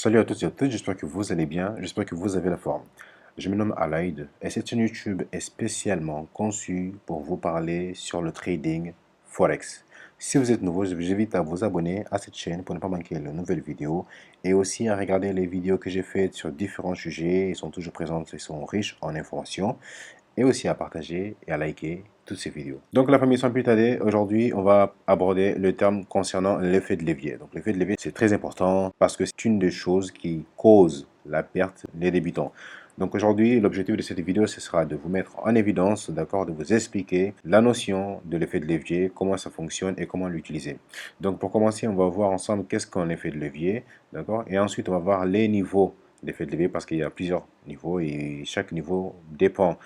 Salut à tous et à toutes, j'espère que vous allez bien, j'espère que vous avez la forme. Je me nomme Alaïd et cette chaîne YouTube est spécialement conçue pour vous parler sur le trading Forex. Si vous êtes nouveau, je vous invite à vous abonner à cette chaîne pour ne pas manquer les nouvelles vidéos et aussi à regarder les vidéos que j'ai faites sur différents sujets. Ils sont toujours présents, ils sont riches en informations et aussi à partager et à liker toutes ces vidéos. Donc la famille sans plus tarder, aujourd'hui on va aborder le terme concernant l'effet de levier. Donc l'effet de levier c'est très important parce que c'est une des choses qui cause la perte des débutants. Donc aujourd'hui l'objectif de cette vidéo ce sera de vous mettre en évidence, d'accord, de vous expliquer la notion de l'effet de levier, comment ça fonctionne et comment l'utiliser. Donc pour commencer on va voir ensemble qu'est-ce qu'un effet de levier, d'accord, et ensuite on va voir les niveaux d'effet de levier parce qu'il y a plusieurs niveaux et chaque niveau dépend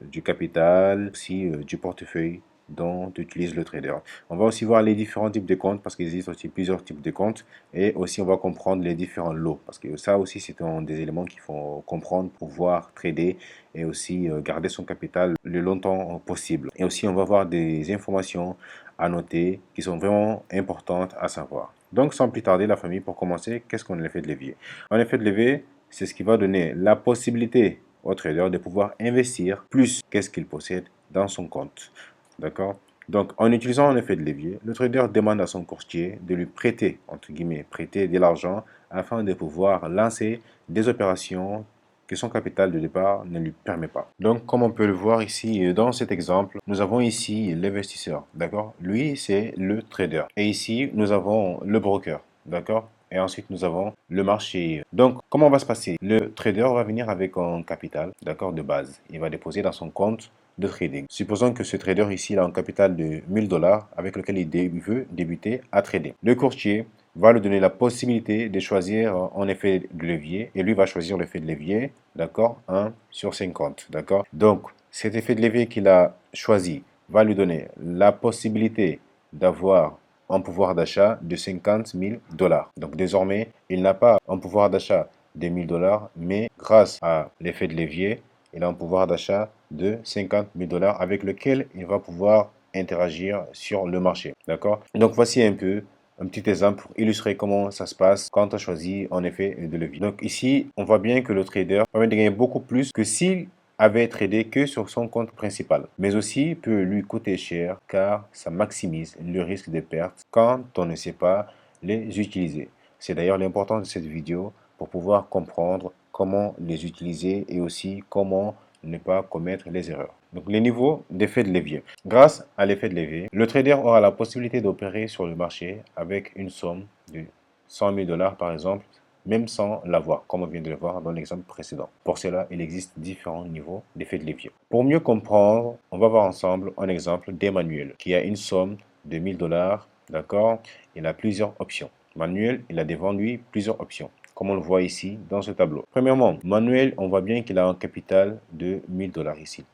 du capital, aussi du portefeuille dont utilise le trader. On va aussi voir les différents types de comptes parce qu'il existe aussi plusieurs types de comptes et aussi on va comprendre les différents lots parce que ça aussi c'est un des éléments qu'il faut comprendre pour pouvoir trader et aussi garder son capital le longtemps possible. Et aussi on va voir des informations à noter qui sont vraiment importantes à savoir. Donc sans plus tarder la famille, pour commencer, qu'est-ce qu'on a l'effet de levier? Un effet de levier, c'est ce qui va donner la possibilité au trader de pouvoir investir plus qu'est-ce qu'il possède dans son compte. D'accord? Donc, en utilisant un effet de levier, le trader demande à son courtier de lui prêter, entre guillemets, prêter de l'argent afin de pouvoir lancer des opérations que son capital de départ ne lui permet pas. Donc, comme on peut le voir ici dans cet exemple, nous avons ici l'investisseur, d'accord? Lui, c'est le trader. Et ici, nous avons le broker, d'accord? Et ensuite, nous avons le marché. Donc, comment va se passer? Le trader va venir avec un capital, d'accord, de base. Il va déposer dans son compte de trading. Supposons que ce trader ici il a un capital de 1000 dollars avec lequel il veut débuter à trader. Le courtier va lui donner la possibilité de choisir en effet de levier et lui va choisir l'effet de levier, d'accord, 1 sur 50, d'accord. Donc, cet effet de levier qu'il a choisi va lui donner la possibilité d'avoir un pouvoir d'achat de 50 000 dollars. Donc désormais, il n'a pas un pouvoir d'achat de 1000 dollars, mais grâce à l'effet de levier, il a un pouvoir d'achat de 50 000 dollars avec lequel il va pouvoir interagir sur le marché. D'accord? Donc voici un peu un petit exemple pour illustrer comment ça se passe quand on choisit en effet de levier. Donc ici, on voit bien que le trader permet de gagner beaucoup plus que s'il avait tradé que sur son compte principal, mais aussi peut lui coûter cher car ça maximise le risque de perte quand on ne sait pas les utiliser. C'est d'ailleurs l'importance de cette vidéo pour pouvoir comprendre comment les utiliser et aussi comment ne pas commettre les erreurs. Donc les niveaux d'effet de levier. Grâce à l'effet de levier, le trader aura la possibilité d'opérer sur le marché avec une somme de 100 000 dollars par exemple, même sans l'avoir, comme on vient de le voir dans l'exemple précédent. Pour cela, il existe différents niveaux d'effet de levier. Pour mieux comprendre, on va voir ensemble un exemple d'Emmanuel qui a une somme de 1000 dollars, d'accord? Il a plusieurs options. Manuel, il a devant lui plusieurs options, comme on le voit ici dans ce tableau. Premièrement, Manuel, on voit bien qu'il a un capital de 1000 dollars ici.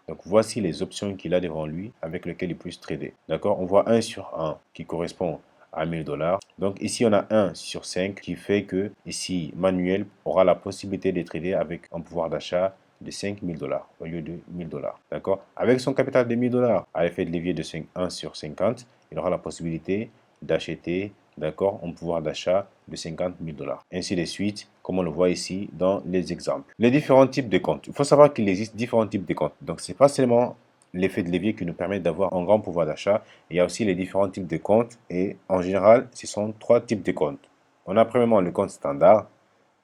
Donc voici les options qu'il a devant lui avec lesquelles il peut trader. D'accord? On voit 1 sur 1 qui correspond à 1000 dollars. Donc ici on a 1 sur 5 qui fait que ici Manuel aura la possibilité de trader avec un pouvoir d'achat de 5000 dollars au lieu de 1000 dollars. D'accord? Avec son capital de 1000 dollars à l'effet de levier de 1 sur 50, il aura la possibilité d'acheter, d'accord, un pouvoir d'achat de 50 000 dollars. Ainsi de suite, comme on le voit ici dans les exemples. Les différents types de comptes. Il faut savoir qu'il existe différents types de comptes. Donc, ce n'est pas seulement l'effet de levier qui nous permet d'avoir un grand pouvoir d'achat. Il y a aussi les différents types de comptes. Et en général, ce sont 3 types de comptes. On a premièrement le compte standard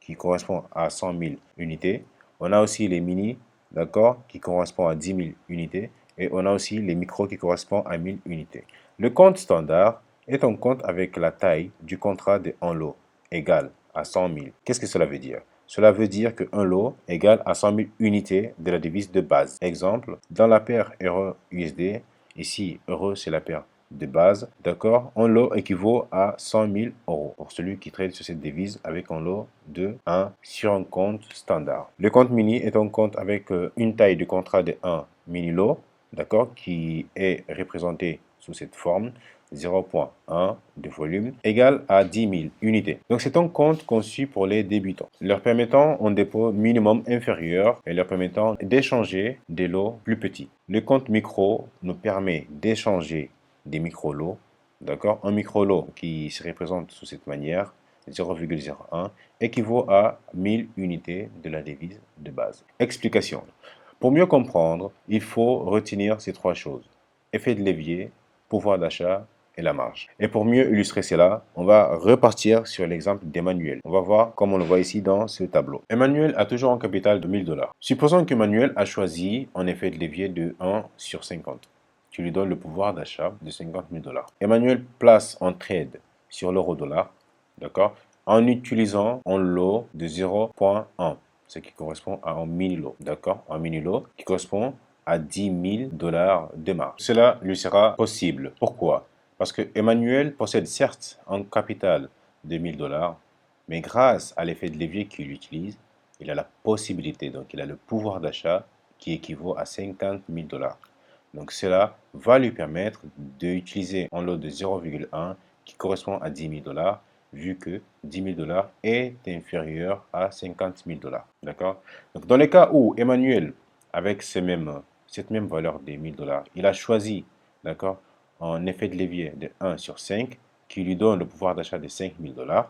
qui correspond à 100 000 unités. On a aussi les mini, d'accord, qui correspond à 10 000 unités. Et on a aussi les micros qui correspondent à 1000 unités. Le compte standard est un compte avec la taille du contrat de un lot égale à 100 000. Qu'est-ce que cela veut dire? Cela veut dire qu'un lot égale à 100 000 unités de la devise de base. Exemple, dans la paire euro-USD, ici, euro c'est la paire de base, d'accord, un lot équivaut à 100 000 euros pour celui qui trade sur cette devise avec un lot de 1 sur un compte standard. Le compte mini est un compte avec une taille de contrat de 1 mini lot, d'accord, qui est représenté sous cette forme 0.1 de volume égale à 10 000 unités. Donc c'est un compte conçu pour les débutants, leur permettant un dépôt minimum inférieur et leur permettant d'échanger des lots plus petits. Le compte micro nous permet d'échanger des micro-lots, d'accord? Un micro-lot qui se représente sous cette manière, 0,01 équivaut à 1000 unités de la devise de base. Explication. Pour mieux comprendre, il faut retenir ces trois choses. Effet de levier, pouvoir d'achat et la marge. Et pour mieux illustrer cela, on va repartir sur l'exemple d'Emmanuel. On va voir comme on le voit ici dans ce tableau. Emmanuel a toujours un capital de 1000 $. Supposons qu'Emmanuel a choisi un effet de levier de 1 sur 50. Tu lui donnes le pouvoir d'achat de 50 000 $. Emmanuel place en trade sur l'euro-dollar, d'accord, en utilisant un lot de 0,1, ce qui correspond à un mini-lot, d'accord, un mini-lot qui correspond à 10 000 $ de marge. Cela lui sera possible. Pourquoi? Parce que Emmanuel possède certes un capital de 1000 $, mais grâce à l'effet de levier qu'il utilise, il a la possibilité, donc il a le pouvoir d'achat qui équivaut à 50 000 $. Donc cela va lui permettre d'utiliser un lot de 0,1 qui correspond à 10 000 $, vu que 10 000 $ est inférieur à 50 000 $. D'accord? Donc dans le cas où Emmanuel, avec cette même valeur des 1000 $, il a choisi, d'accord, un effet de levier de 1 sur 5 qui lui donne le pouvoir d'achat de 5 000 $,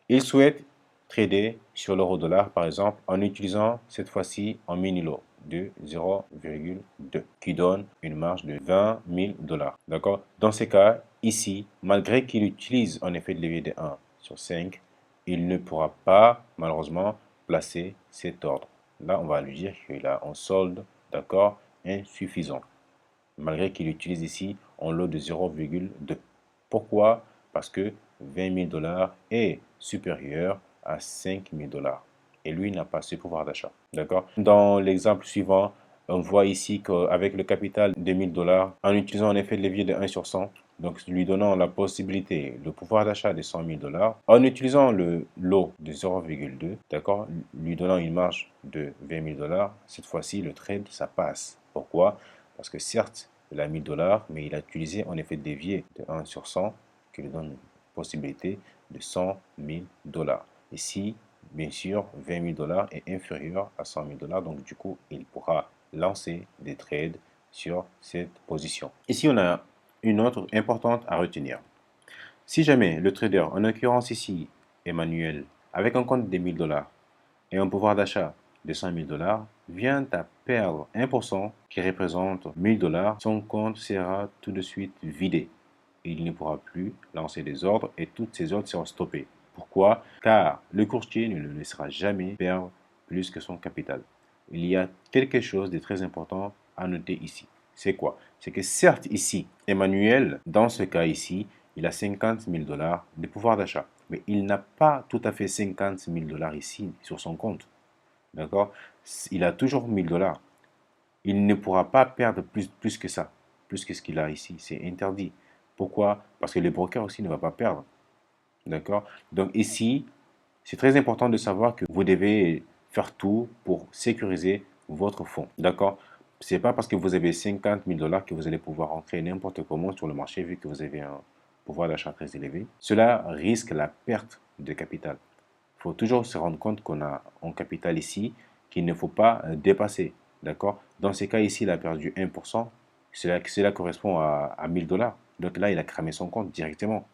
il souhaite trader sur l'euro-dollar, par exemple, en utilisant cette fois-ci un mini-lot de 0,2 qui donne une marge de 20 000 $. D'accord? Dans ces cas, ici, malgré qu'il utilise un effet de levier de 1 sur 5, il ne pourra pas, malheureusement, placer cet ordre. Là, on va lui dire qu'il a un solde, d'accord, insuffisant, malgré qu'il utilise ici un lot de 0,2. Pourquoi? Parce que 20 000 $ est supérieur à 5 000 $. Et lui n'a pas ce pouvoir d'achat. D'accord? Dans l'exemple suivant, on voit ici qu'avec le capital de 1000 $, en utilisant un effet de levier de 1 sur 100, donc lui donnant la possibilité, le pouvoir d'achat de 100 000 $, en utilisant le lot de 0,2, d'accord, lui donnant une marge de 20 000 $, cette fois-ci, le trade, ça passe. Pourquoi? Parce que certes, il a 1000 $, mais il a utilisé un effet de levier de 1 sur 100 qui lui donne une possibilité de 100 000 $. Ici, bien sûr, 20 000 $ est inférieur à 100 000 $, donc du coup, il pourra lancer des trades sur cette position. Ici, on a une autre importante à retenir. Si jamais le trader, en l'occurrence ici, Emmanuel, avec un compte de 1000 $ et un pouvoir d'achat de 100 000 $, vient à perdre 1% qui représente 1000 $, son compte sera tout de suite vidé. Il ne pourra plus lancer des ordres et toutes ces ordres seront stoppées. Pourquoi? Car le courtier ne le laissera jamais perdre plus que son capital. Il y a quelque chose de très important à noter ici. C'est quoi? C'est que certes ici, Emmanuel, dans ce cas ici, il a 50 000 $ de pouvoir d'achat. Mais il n'a pas tout à fait 50 000 $ ici sur son compte. D'accord? Il a toujours 1000 $. Il ne pourra pas perdre plus que ça, plus que ce qu'il a ici. C'est interdit. Pourquoi? Parce que le broker aussi ne va pas perdre. D'accord? Donc ici, c'est très important de savoir que vous devez faire tout pour sécuriser votre fonds. D'accord? Ce n'est pas parce que vous avez 50 000 $ que vous allez pouvoir entrer n'importe comment sur le marché vu que vous avez un pouvoir d'achat très élevé. Cela risque la perte de capital. Il faut toujours se rendre compte qu'on a un capital ici qu'il ne faut pas dépasser. D'accord? Dans ces cas ici, il a perdu 1%. Cela correspond à 1000 $. Donc là, il a cramé son compte directement.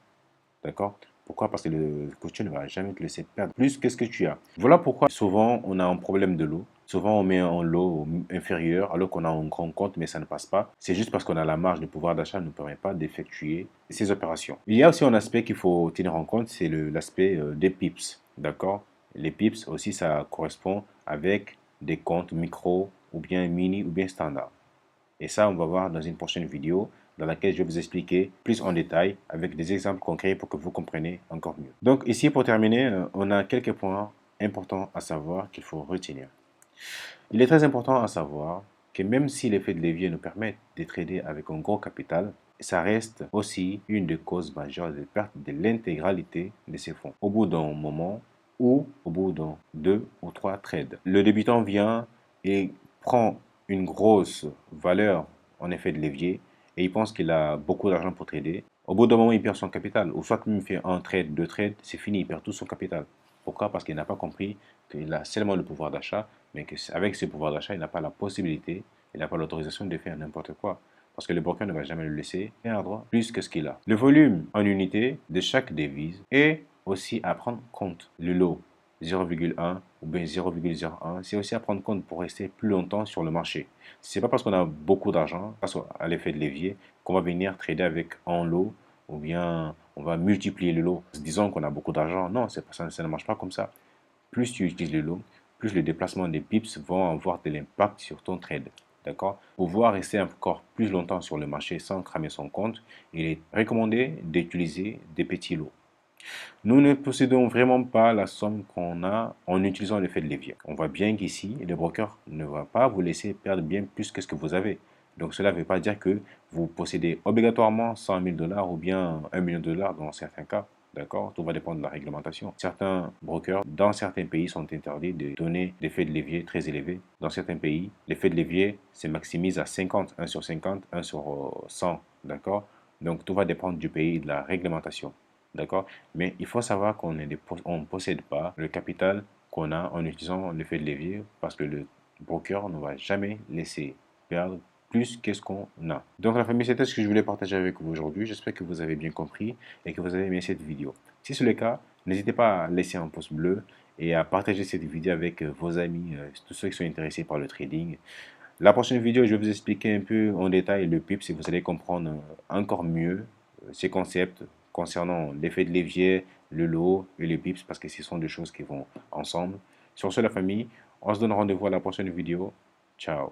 D'accord? Pourquoi? Parce que le coach ne va jamais te laisser perdre plus que ce que tu as. Voilà pourquoi souvent on a un problème de lot. Souvent on met un lot inférieur alors qu'on a un grand compte mais ça ne passe pas. C'est juste parce qu'on a la marge de pouvoir d'achat ne nous permet pas d'effectuer ces opérations. Il y a aussi un aspect qu'il faut tenir en compte, c'est l'aspect des pips. D'accord? Les pips aussi ça correspond avec des comptes micro ou bien mini ou bien standard. Et ça, on va voir dans une prochaine vidéo dans laquelle je vais vous expliquer plus en détail avec des exemples concrets pour que vous compreniez encore mieux. Donc ici, pour terminer, on a quelques points importants à savoir qu'il faut retenir. Il est très important à savoir que même si l'effet de levier nous permet de trader avec un gros capital, ça reste aussi une des causes majeures de perte de l'intégralité de ses fonds. Au bout d'un moment ou au bout d'un 2 ou 3 trades, le débutant vient et prend une grosse valeur en effet de levier et il pense qu'il a beaucoup d'argent pour trader. Au bout d'un moment, il perd son capital. Ou soit même il fait un trade, deux trades, c'est fini, il perd tout son capital. Pourquoi? Parce qu'il n'a pas compris qu'il a seulement le pouvoir d'achat, mais qu'avec ce pouvoir d'achat, il n'a pas la possibilité, il n'a pas l'autorisation de faire n'importe quoi. Parce que le broker ne va jamais le laisser perdre plus que ce qu'il a. Le volume en unité de chaque devise est aussi à prendre compte. Le lot 0,1 ou bien 0,01, c'est aussi à prendre compte pour rester plus longtemps sur le marché. C'est pas parce qu'on a beaucoup d'argent, grâce à l'effet de levier, qu'on va venir trader avec un lot ou bien on va multiplier le lot. Disons qu'on a beaucoup d'argent. Non, c'est pas ça, ça ne marche pas comme ça. Plus tu utilises le lot, plus le déplacement des pips vont avoir de l'impact sur ton trade. D'accord? Pour pouvoir rester encore plus longtemps sur le marché sans cramer son compte, il est recommandé d'utiliser des petits lots. Nous ne possédons vraiment pas la somme qu'on a en utilisant l'effet de levier. On voit bien qu'ici, le broker ne va pas vous laisser perdre bien plus que ce que vous avez. Donc cela ne veut pas dire que vous possédez obligatoirement 100 000 dollars ou bien 1 million de dollars dans certains cas. D'accord? Tout va dépendre de la réglementation. Certains brokers, dans certains pays, sont interdits de donner des effets de levier très élevés. Dans certains pays, l'effet de levier se maximise à 50, 1 sur 50, 1 sur 100. D'accord? Donc tout va dépendre du pays et de la réglementation. D'accord? Mais il faut savoir qu'on ne possède pas le capital qu'on a en utilisant l'effet de levier parce que le broker ne va jamais laisser perdre plus qu'est-ce qu'on a. Donc la famille, c'était ce que je voulais partager avec vous aujourd'hui. J'espère que vous avez bien compris et que vous avez aimé cette vidéo. Si c'est le cas, n'hésitez pas à laisser un pouce bleu et à partager cette vidéo avec vos amis, tous ceux qui sont intéressés par le trading. La prochaine vidéo, je vais vous expliquer un peu en détail le PIPS et vous allez comprendre encore mieux ces concepts concernant l'effet de levier, le lot et les PIPS parce que ce sont des choses qui vont ensemble. Sur ce, la famille, on se donne rendez-vous à la prochaine vidéo. Ciao.